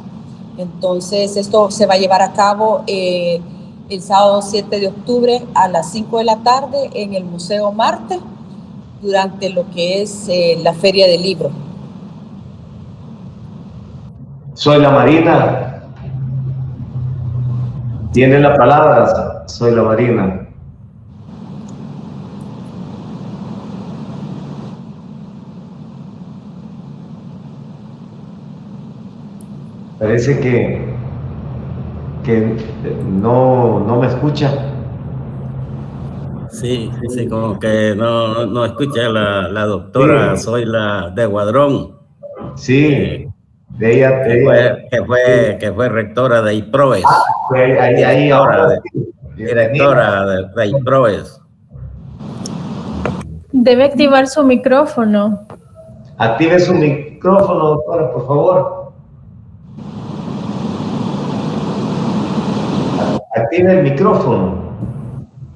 Entonces esto se va a llevar a cabo el sábado 7 de octubre a las 5 de la tarde en el Museo Marte, durante lo que es la Feria del Libro. Zoila Marina, tiene la palabra, Zoila Marina. Parece que no me escucha. Sí, como que no escucha la doctora Sí. Zoila de Guadrón. Sí, de ella, que fue rectora de IPROES. ahí ahora. Directora de IPROES. Debe activar su micrófono. Active su micrófono, doctora, por favor. Active el micrófono.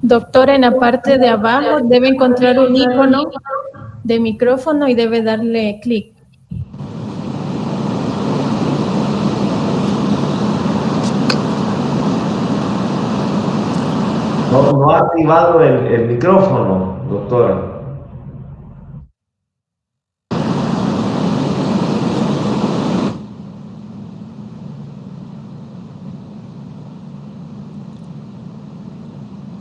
Doctora, en la parte de abajo debe encontrar un icono de micrófono y debe darle clic. No ha activado el micrófono, doctora.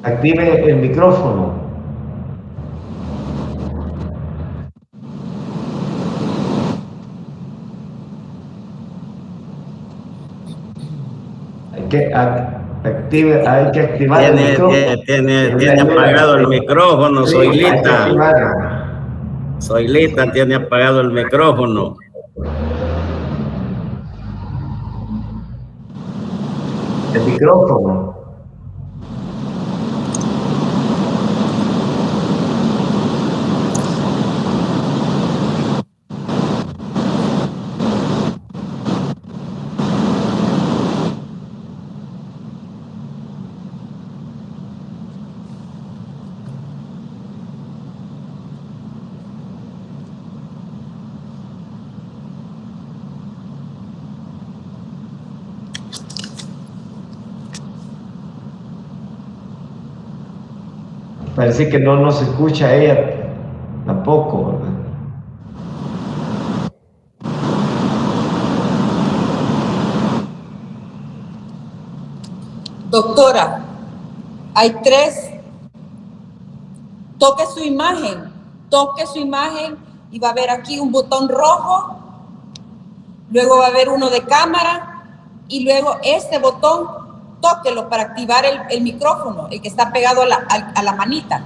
Active el micrófono. Hay que activar el micrófono. Tiene apagado el micrófono, Zoilita. Zoilita tiene apagado el micrófono. El micrófono. Parece que no nos escucha ella tampoco, ¿verdad? Doctora, hay 3. Toque su imagen y va a haber aquí un botón rojo, luego va a haber uno de cámara, y luego este botón, tóquelo para activar el micrófono, el que está pegado a la manita.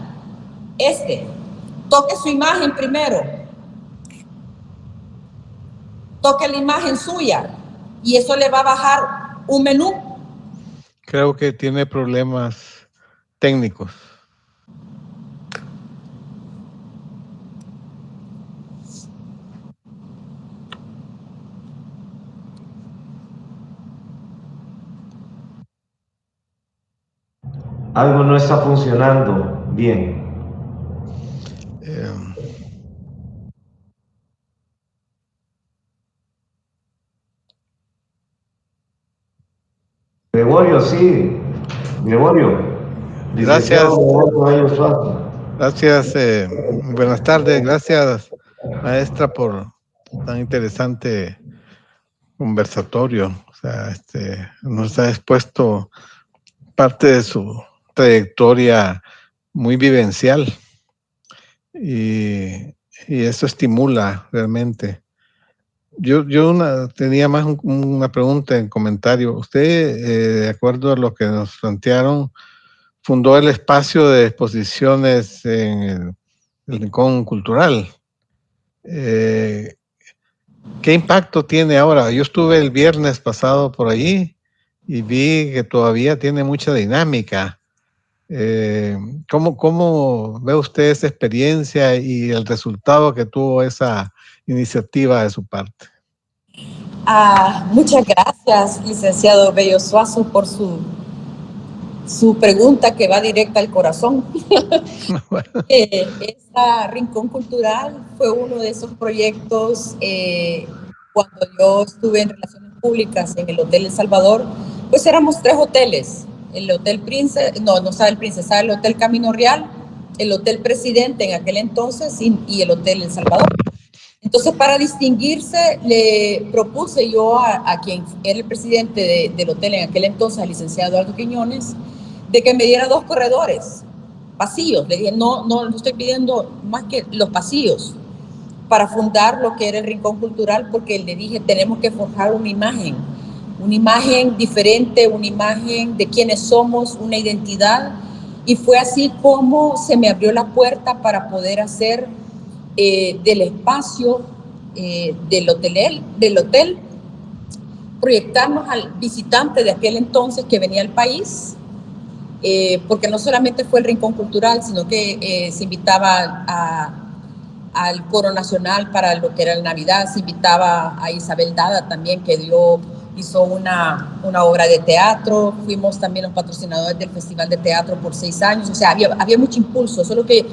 Toque su imagen primero. Toque la imagen suya y eso le va a bajar un menú. Creo que tiene problemas técnicos. Algo no está funcionando bien. Gregorio, sí. Gregorio. Gracias. Gregorio Bello Suazo. Gracias. Buenas tardes. Gracias, maestra, por tan interesante conversatorio. O sea, nos ha expuesto parte de su trayectoria muy vivencial y eso estimula realmente. Yo tenía más una pregunta en comentario. Usted, de acuerdo a lo que nos plantearon, fundó el espacio de exposiciones en el Rincón Cultural. ¿Qué impacto tiene ahora? Yo estuve el viernes pasado por allí y vi que todavía tiene mucha dinámica. ¿Cómo ve usted esa experiencia y el resultado que tuvo esa iniciativa de su parte? Muchas gracias, licenciado Bello Suazo, por su pregunta que va directa al corazón. Esta Rincón Cultural fue uno de esos proyectos cuando yo estuve en Relaciones Públicas en el Hotel El Salvador, pues éramos 3 hoteles, el Hotel no estaba el Prince, estaba el Hotel Camino Real, el Hotel Presidente en aquel entonces y el Hotel El Salvador. Entonces, para distinguirse, le propuse yo a quien era el presidente del hotel en aquel entonces, al licenciado Eduardo Quiñones, de que me diera 2 corredores, pasillos. Le dije, no estoy pidiendo más que los pasillos para fundar lo que era el Rincón Cultural, porque le dije, tenemos que forjar una imagen diferente, una imagen de quiénes somos, una identidad. Y fue así como se me abrió la puerta para poder hacer del espacio del hotel, proyectarnos al visitante de aquel entonces que venía al país, porque no solamente fue el Rincón Cultural, sino que se invitaba al Coro Nacional para lo que era la Navidad, se invitaba a Isabel Dada también, que hizo una obra de teatro, fuimos también los patrocinadores del Festival de Teatro por 6 años, o sea, había mucho impulso. Solo que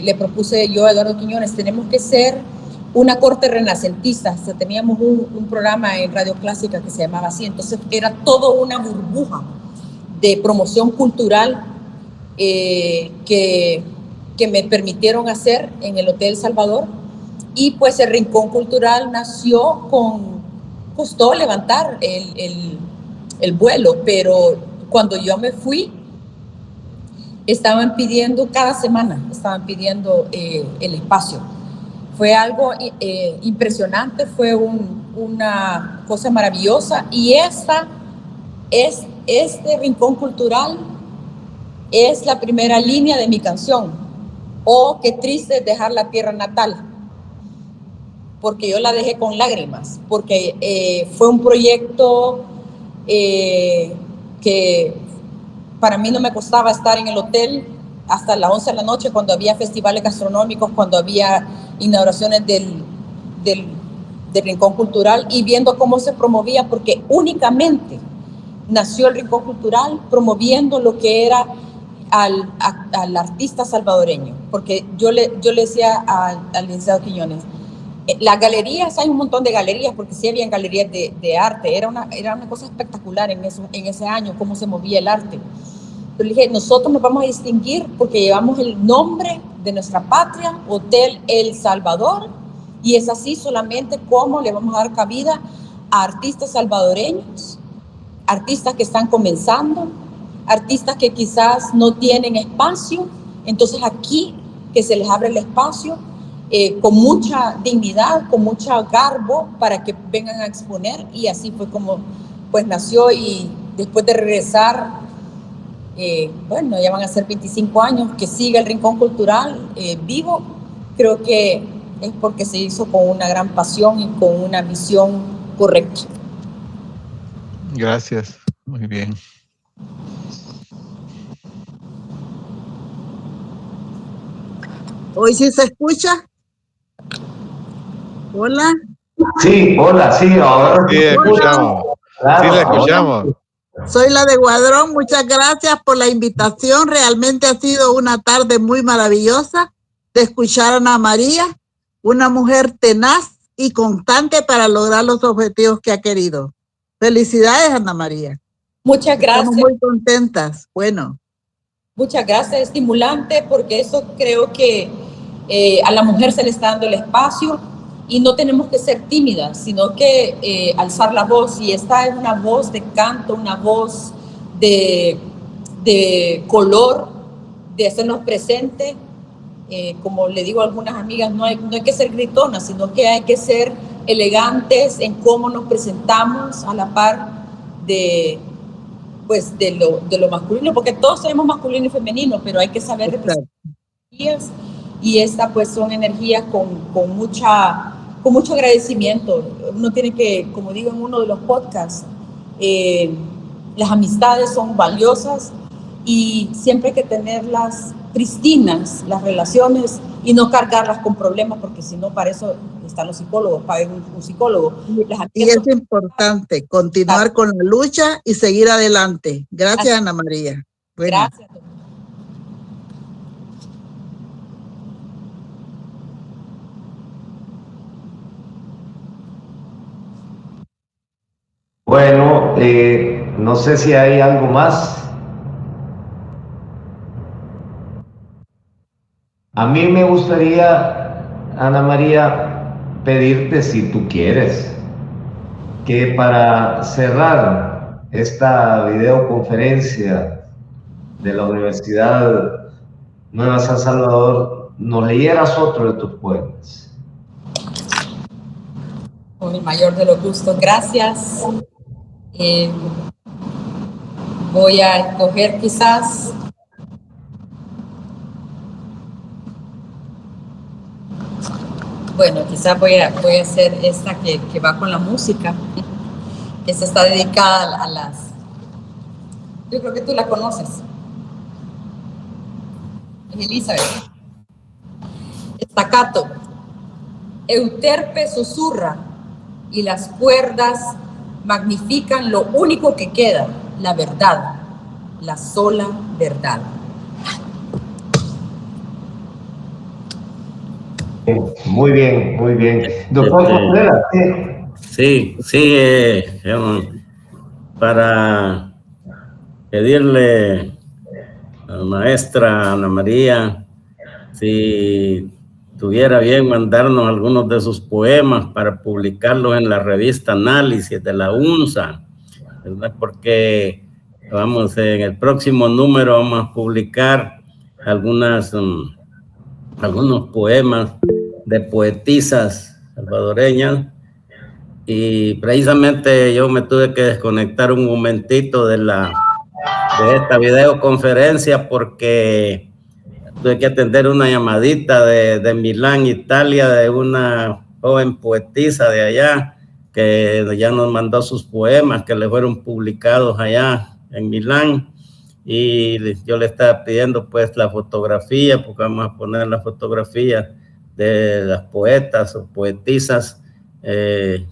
le propuse yo a Eduardo Quiñones, tenemos que ser una corte renacentista. O sea, teníamos un programa en Radio Clásica que se llamaba así, entonces era todo una burbuja de promoción cultural que me permitieron hacer en el Hotel Salvador. Y pues el Rincón Cultural nació costó levantar el vuelo, pero cuando yo me fui, estaban pidiendo cada semana, el espacio. Fue algo impresionante, fue una cosa maravillosa. Y este Rincón Cultural es la primera línea de mi canción, Oh, qué triste es dejar la tierra natal, porque yo la dejé con lágrimas, porque fue un proyecto que para mí no me costaba estar en el hotel hasta las 11 de la noche, cuando había festivales gastronómicos, cuando había inauguraciones del Rincón Cultural, y viendo cómo se promovía, porque únicamente nació el Rincón Cultural promoviendo lo que era al artista salvadoreño, porque yo le decía al licenciado Quiñones, las galerías, hay un montón de galerías, porque sí habían galerías de arte, era una cosa espectacular en ese año, cómo se movía el arte. Pero le dije, nosotros nos vamos a distinguir porque llevamos el nombre de nuestra patria, Hotel El Salvador, y es así solamente como le vamos a dar cabida a artistas salvadoreños, artistas que están comenzando, artistas que quizás no tienen espacio. Entonces aquí que se les abre el espacio con mucha dignidad, con mucho garbo, para que vengan a exponer. Y así fue como pues nació. Y después de regresar, bueno, ya van a ser 25 años que sigue el Rincón Cultural vivo. Creo que es porque se hizo con una gran pasión y con una visión correcta. Gracias, muy bien. ¿Hoy sí se escucha? Hola. Sí, hola, sí, ahora sí, escuchamos. Claro, sí, la escuchamos. Soy la de Guadrón, muchas gracias por la invitación. Realmente ha sido una tarde muy maravillosa de escuchar a Ana María, una mujer tenaz y constante para lograr los objetivos que ha querido. Felicidades, Ana María. Muchas gracias. Estamos muy contentas. Bueno. Muchas gracias, estimulante, porque eso creo que a la mujer se le está dando el espacio y no tenemos que ser tímidas, sino que alzar la voz. Y esta es una voz de canto, una voz de color, de hacernos presente. Como le digo a algunas amigas, no hay que ser gritonas, sino que hay que ser elegantes en cómo nos presentamos a la par de lo masculino, porque todos tenemos masculino y femenino, pero hay que saber representar energías, y estas pues son energías con mucho agradecimiento. Uno tiene que, como digo en uno de los podcasts, las amistades son valiosas y siempre hay que tenerlas pristinas, las relaciones, y no cargarlas con problemas, porque si no, para eso están los psicólogos, paguen un psicólogo. Y es importante continuar con la lucha y seguir adelante. Gracias, Ana María. Bueno. Gracias. Bueno, no sé si hay algo más. A mí me gustaría, Ana María, pedirte, si tú quieres, que para cerrar esta videoconferencia de la Universidad Nueva San Salvador, nos leyeras otro de tus poemas. Con el mayor de los gustos, gracias. Voy a escoger quizás voy a hacer esta que va con la música. Esta está dedicada a las... Yo creo que tú la conoces. Es Elizabeth. Staccato. Euterpe susurra y las cuerdas magnifican lo único que queda, la verdad, la sola verdad. Muy bien, muy bien. Doctor Contreras, sí, para pedirle a la maestra Ana María si tuviera bien mandarnos algunos de sus poemas para publicarlos en la revista Análisis de la UNSA, ¿verdad? Porque vamos, en el próximo número vamos a publicar algunos poemas de poetisas salvadoreñas, y precisamente yo me tuve que desconectar un momentito de esta videoconferencia porque tuve que atender una llamadita de Milán, Italia, de una joven poetisa de allá que ya nos mandó sus poemas que le fueron publicados allá en Milán, y yo le estaba pidiendo pues la fotografía, porque vamos a poner la fotografía de las poetas o poetisas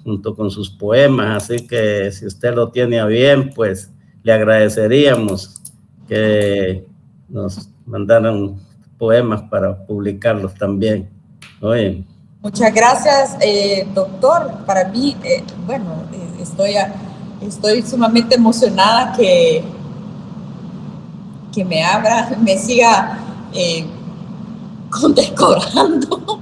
junto con sus poemas, así que si usted lo tiene a bien, pues le agradeceríamos que nos mandaran poemas para publicarlos también. Oye. Muchas gracias, doctor. Para mí, estoy sumamente emocionada que me siga condecorando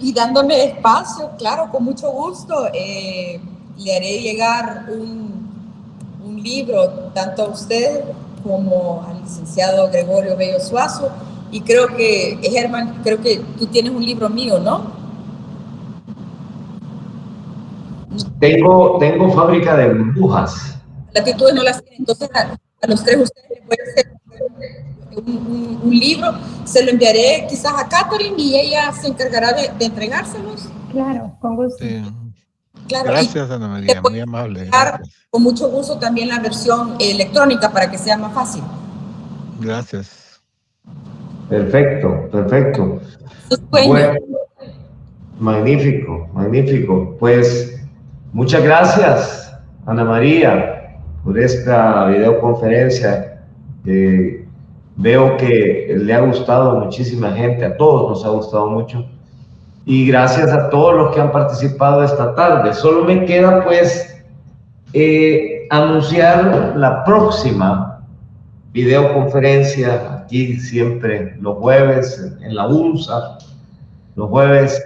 y dándome espacio, claro, con mucho gusto. Le haré llegar un libro tanto a usted como al licenciado Gregorio Bello Suazo, y creo que, Germán, creo que tú tienes un libro mío, ¿no? Tengo Fábrica de Burbujas. Latitudes no las tienen, entonces a los tres ustedes les pueden hacer un libro, se lo enviaré quizás a Catherine y ella se encargará de entregárselos. Claro, con gusto. Sí. Claro, gracias, Ana María, muy amable. Con mucho gusto también la versión electrónica para que sea más fácil. Gracias. Perfecto, perfecto. Bueno, magnífico, magnífico. Pues muchas gracias, Ana María, por esta videoconferencia. Veo que le ha gustado a muchísima gente, a todos nos ha gustado mucho. Y gracias a todos los que han participado esta tarde. Solo me queda pues anunciar la próxima videoconferencia aquí siempre los jueves en la UNSA, los jueves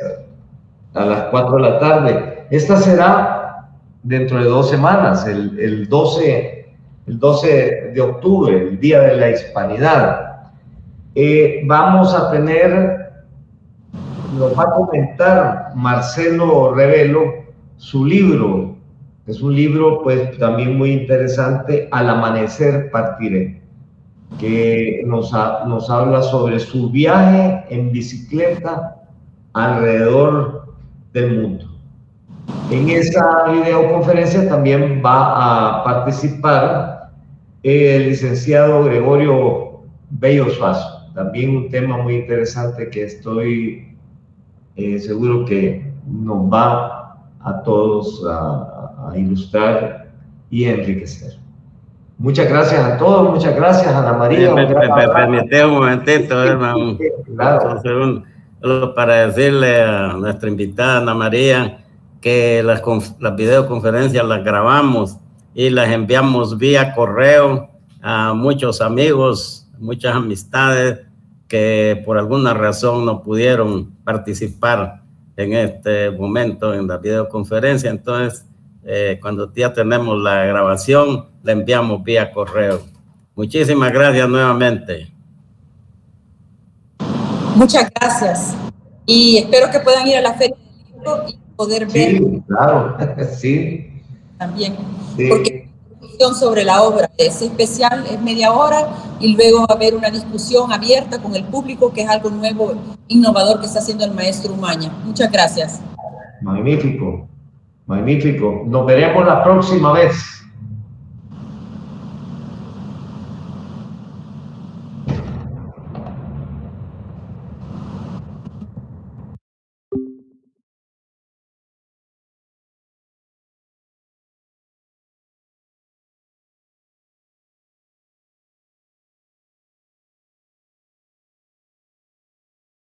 a las 4 de la tarde. Esta será dentro de 2 semanas, el 12 de octubre, el Día de la Hispanidad. Vamos a tener, nos va a comentar Marcelo Revelo su libro. Es un libro pues también muy interesante, Al amanecer partiré, que nos habla sobre su viaje en bicicleta alrededor del mundo. En esa videoconferencia también va a participar el licenciado Gregorio Bello Suazo, también un tema muy interesante que estoy seguro que nos va a todos a ilustrar y enriquecer. Muchas gracias a todos, muchas gracias Ana María. Me permite un momentito, hermano. Claro. Solo para decirle a nuestra invitada Ana María que las videoconferencias las grabamos y las enviamos vía correo a muchos amigos, muchas amistades que por alguna razón no pudieron participar en este momento en la videoconferencia. Entonces, cuando ya tenemos la grabación, la enviamos vía correo. Muchísimas gracias nuevamente. Muchas gracias. Y espero que puedan ir a la Feria del Libro y poder ver. Sí, claro, sí. También, sí. Porque discusión sobre la obra es especial, es media hora, y luego va a haber una discusión abierta con el público, que es algo nuevo, innovador que está haciendo el maestro Umaña. Muchas gracias. Magnífico, magnífico. Nos veremos la próxima vez.